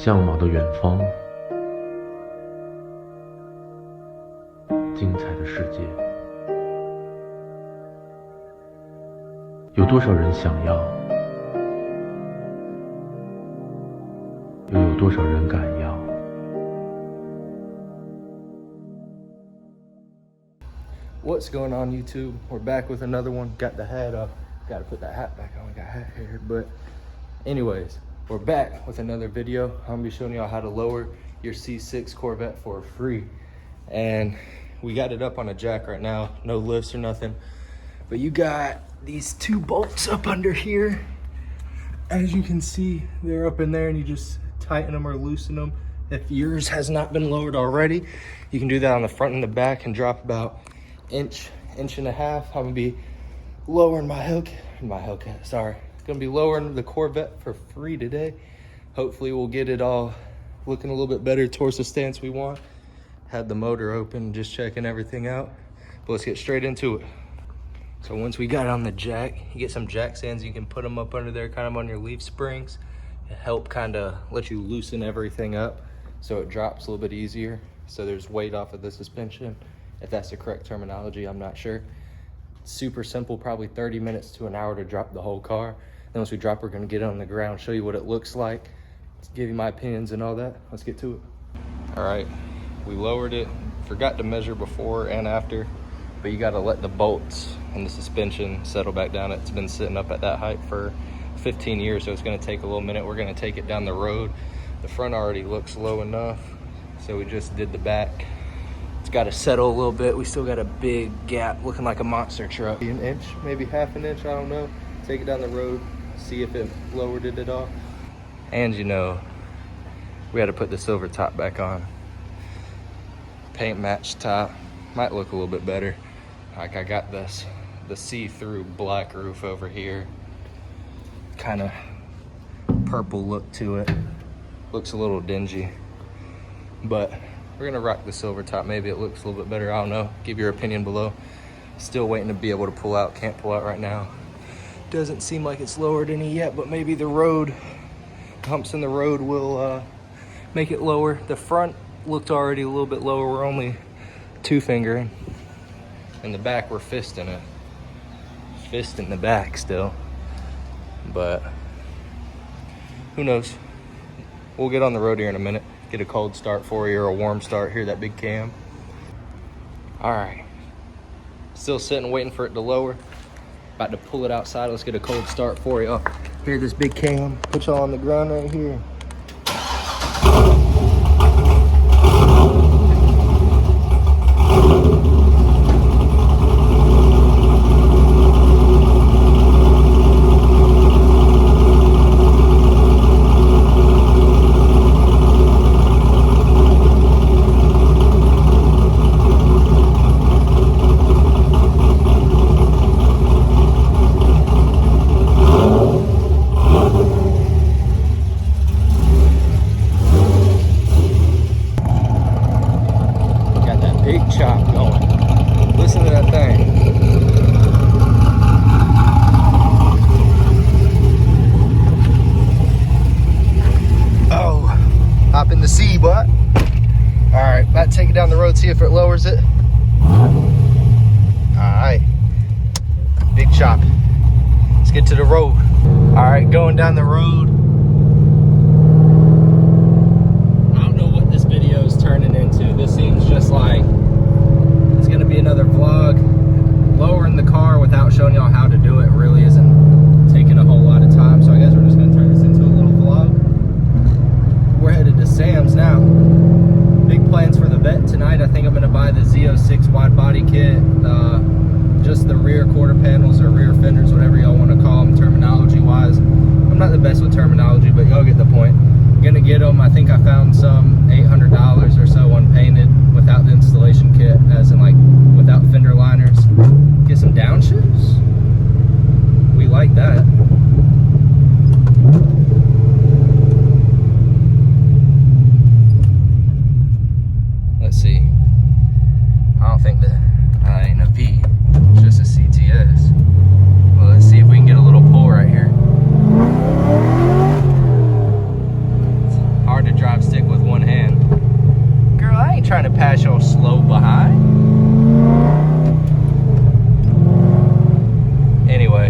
向往的远方，精彩的世界。有多少人想要，又有多少人敢要？ What's going on, YouTube? We're back with another one. Got the hat up. Got to put that hat back on. Got hat hair. But anyways, we're back with another video. I'm gonna be showing y'all how to lower your C6 Corvette for free. And we got it up on a jack right now. No lifts or nothing. But you got these two bolts up under here. As you can see, they're up in there, and you just tighten them or loosen them. If yours has not been lowered already, you can do that on the front and the back and drop about inch and a half. I'm gonna be lowering my Hellcat, sorry. Gonna be lowering the Corvette for free today. Hopefully we'll get it all looking a little bit better towards the stance we want. Had the motor open, just checking everything out. But let's get straight into it. So once we got it on the jack, you get some jack stands, you can put them up under there, kind of on your leaf springs. It help kind of let you loosen everything up so it drops a little bit easier. So there's weight off of the suspension. If that's the correct terminology, I'm not sure. Super simple, probably 30 minutes to an hour to drop the whole car. Then once we drop, we're gonna get it on the ground, show you what it looks like, give you my opinions and all that. Let's get to it. All right, we lowered it. Forgot to measure before and after, but you gotta let the bolts and the suspension settle back down. It's been sitting up at that height for 15 years, so it's gonna take a little minute. We're gonna take it down the road. The front already looks low enough, so we just did the back. It's got to settle a little bit. We still got a big gap looking like a monster truck. An inch, maybe half an inch, I don't know. Take it down the road, see if it lowered it at all. And you know, we had to put the silver top back on. Paint match top, might look a little bit better. Like I got the see-through black roof over here. Kind of purple look to it. Looks a little dingy, but we're gonna rock the silver top. Maybe it looks a little bit better, I don't know. Give your opinion below. Still waiting to be able to pull out, can't pull out right now. Doesn't seem like it's lowered any yet, but maybe the road, humps in the road will make it lower. The front looked already a little bit lower. We're only 2-fingering. In the back, we're fisting it. Fist in the back still. But who knows? We'll get on the road here in a minute. Get a cold start for you or a warm start. Hear that big cam. All right. Still sitting, waiting for it to lower. About to pull it outside. Let's get a cold start for you. Hear this big cam. Put y'all on the ground right here. Take it down the road, see if it lowers it. All right, big chop. Let's get to the road. All right, going down the road. I don't know what this video is turning into. This seems just like it's gonna be another vlog. Lowering the car without showing y'all how to do it really isn't taking a whole lot of time, so I guess we're just gonna turn this into a little vlog. We're headed to Sam's now. Big plans for the Vette tonight. I think I'm gonna buy the Z06 wide body kit. Just the rear quarter panels or rear fenders, whatever y'all wanna call them terminology wise. I'm not the best with terminology, but y'all get the point. I'm gonna get them. I think I found some $800 or so unpainted without the installation kit, as in like without fender liners. Get some downshifts. We like that. Let's see. I don't think that ain't a V, it's just a CTS. Well, let's see if we can get a little pull right here. trying to pass y'all slow behind. Anyway,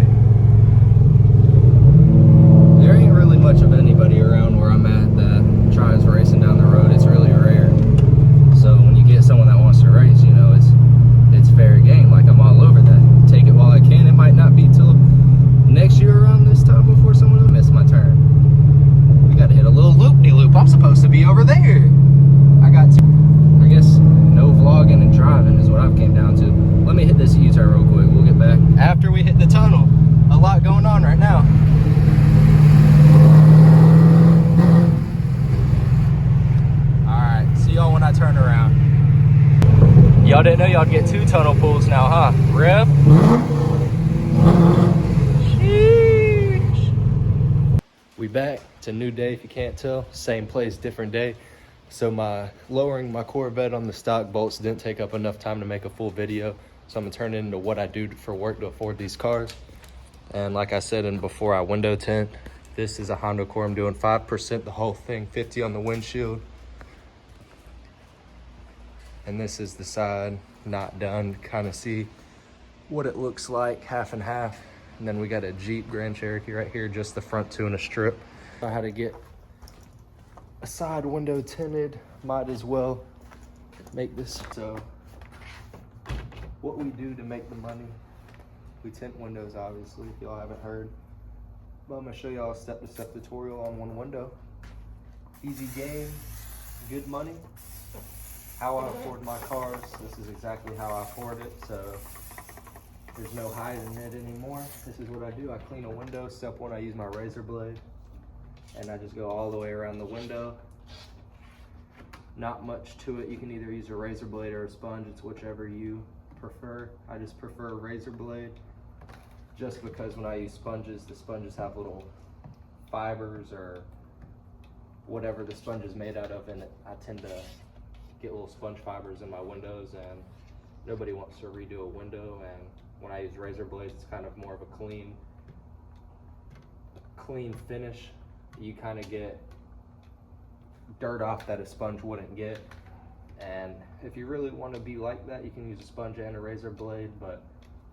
there ain't really much of anybody around where I'm at that tries racing down the road. It's really rare. So when you get someone that wants to race, you know, it's fair game. Like, I'm all over that. Take it while I can. It might not be till next year around this time before someone will miss my turn. We gotta hit a little loop-de-loop. I'm supposed to be over there. I got to, I guess, no vlogging and driving is what I've came down to. Let me hit this U-turn real quick. We'll get back after we hit the tunnel. A lot going on right now. All right, see y'all when I turn around. Y'all didn't know y'all get 2 tunnel pulls now, huh? Rev? Sheesh. We back. It's a new day if you can't tell. Same place, different day. So lowering my Corvette on the stock bolts didn't take up enough time to make a full video. So I'm gonna turn it into what I do for work to afford these cars. And like I said, and before I window tint, this is a Honda Accord. I'm doing 5% the whole thing, 50 on the windshield. And this is the side, not done. Kind of see what it looks like, half and half. And then we got a Jeep Grand Cherokee right here, just the front 2 and a strip. I had to get a side window tinted, might as well make this. So what we do to make the money, we tint windows, obviously, if y'all haven't heard. But I'm gonna show y'all a step-to-step tutorial on one window. Easy game, good money. How I afford my cars, this is exactly how I afford it, so there's no hiding it anymore. This is what I do. I clean a window. Step 1, I use my razor blade, and I just go all the way around the window. Not much to it. You can either use a razor blade or a sponge. It's whichever you prefer. I just prefer a razor blade just because when I use sponges, the sponges have little fibers or whatever the sponge is made out of, and I tend to get little sponge fibers in my windows, and nobody wants to redo a window. And when I use razor blades, it's kind of more of a clean finish. You kind of get dirt off that a sponge wouldn't get. And if you really want to be like that, you can use a sponge and a razor blade, but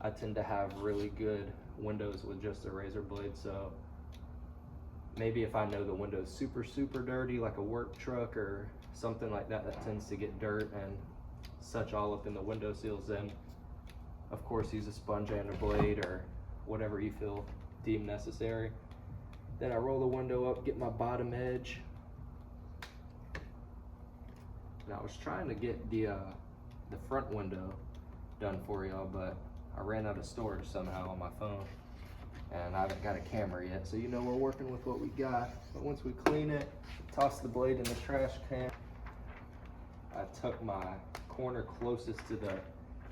I tend to have really good windows with just a razor blade. So maybe if I know the window's super dirty, like a work truck or something like that, that tends to get dirt and such all up in the window seals, then of course use a sponge and a blade or whatever you feel deemed necessary. Then I roll the window up, get my bottom edge. And I was trying to get the front window done for y'all, but I ran out of storage somehow on my phone, and I haven't got a camera yet. So you know we're working with what we got. But once we clean it, toss the blade in the trash can. I tuck my corner closest to the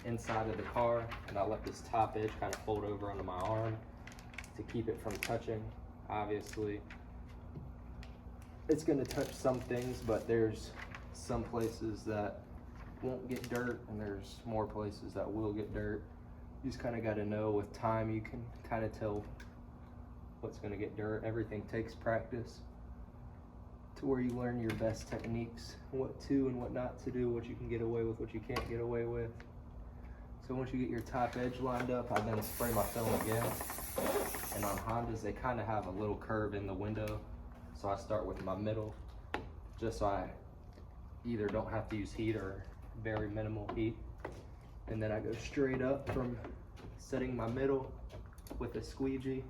inside of the car, and I let this top edge kind of fold over onto my arm to keep it from touching. Obviously, it's gonna touch some things, but there's some places that won't get dirt, and there's more places that will get dirt. You just kind of got to know with time. You can kind of tell what's going to get dirt. Everything takes practice to where you learn your best techniques, what to and what not to do, what you can get away with, what you can't get away with. So once you get your top edge lined up, I then spray my film again. And on Hondas, they kind of have a little curve in the window. So I start with my middle, just so I either don't have to use heat or very minimal heat. And then I go straight up from setting my middle with a squeegee.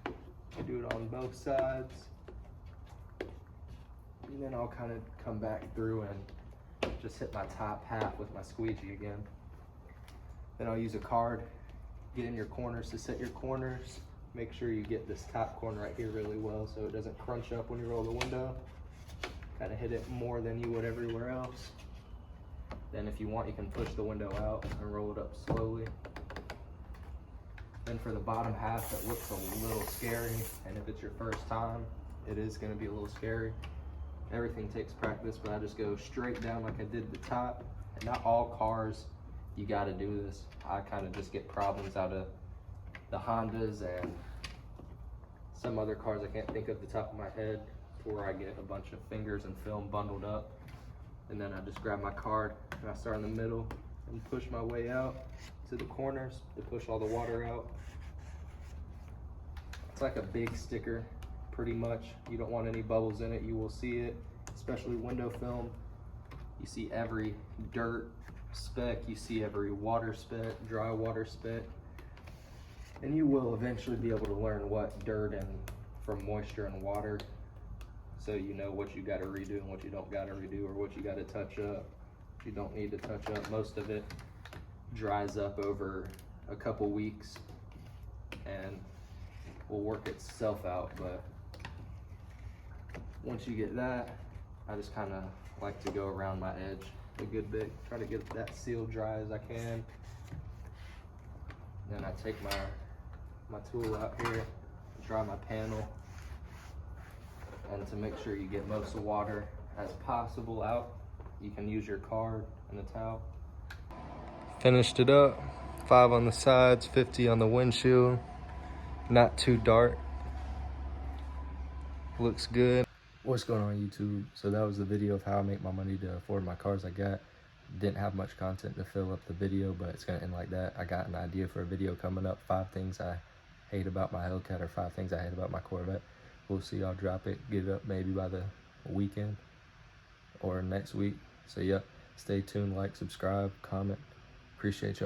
I do it on both sides. And then I'll kind of come back through and just hit my top half with my squeegee again. Then I'll use a card, get in your corners to set your corners. Make sure you get this top corner right here really well so it doesn't crunch up when you roll the window. Kind of hit it more than you would everywhere else. Then if you want, you can push the window out and roll it up slowly. Then for the bottom half, that looks a little scary, and if it's your first time, it is going to be a little scary. Everything takes practice, but I just go straight down like I did the top. And not all cars, you got to do this. I kind of just get problems out of the Hondas and some other cars I can't think of the top of my head, to where I get a bunch of fingers and film bundled up. and then I just grab my card and I start in the middle and push my way out to the corners to push all the water out. It's like a big sticker, pretty much. You don't want any bubbles in it. You will see it, especially window film. You see every dirt speck, you see every water speck, dry water speck, and you will eventually be able to learn what dirt and from moisture and water, so you know what you got to redo and what you don't got to redo, or what you got to touch up, you don't need to touch up. Most of it dries up over a couple weeks and will work itself out, but once you get that, I just kind of like to go around my edge a good bit, try to get that seal dry as I can. Then I take my tool out here, dry my panel, and to make sure you get most of the water as possible out, you can use your card and a towel. Finished it up, 5 on the sides, 50 on the windshield. Not too dark, looks good. What's going on YouTube? So that was the video of how I make my money to afford my cars I got. Didn't have much content to fill up the video, but it's gonna end like that. I got an idea for a video coming up, 5 things I hate about my Hellcat, or 5 things I hate about my Corvette. We'll see, I'll drop it, get it up maybe by the weekend or next week. So yeah, stay tuned, like, subscribe, comment. Appreciate y'all.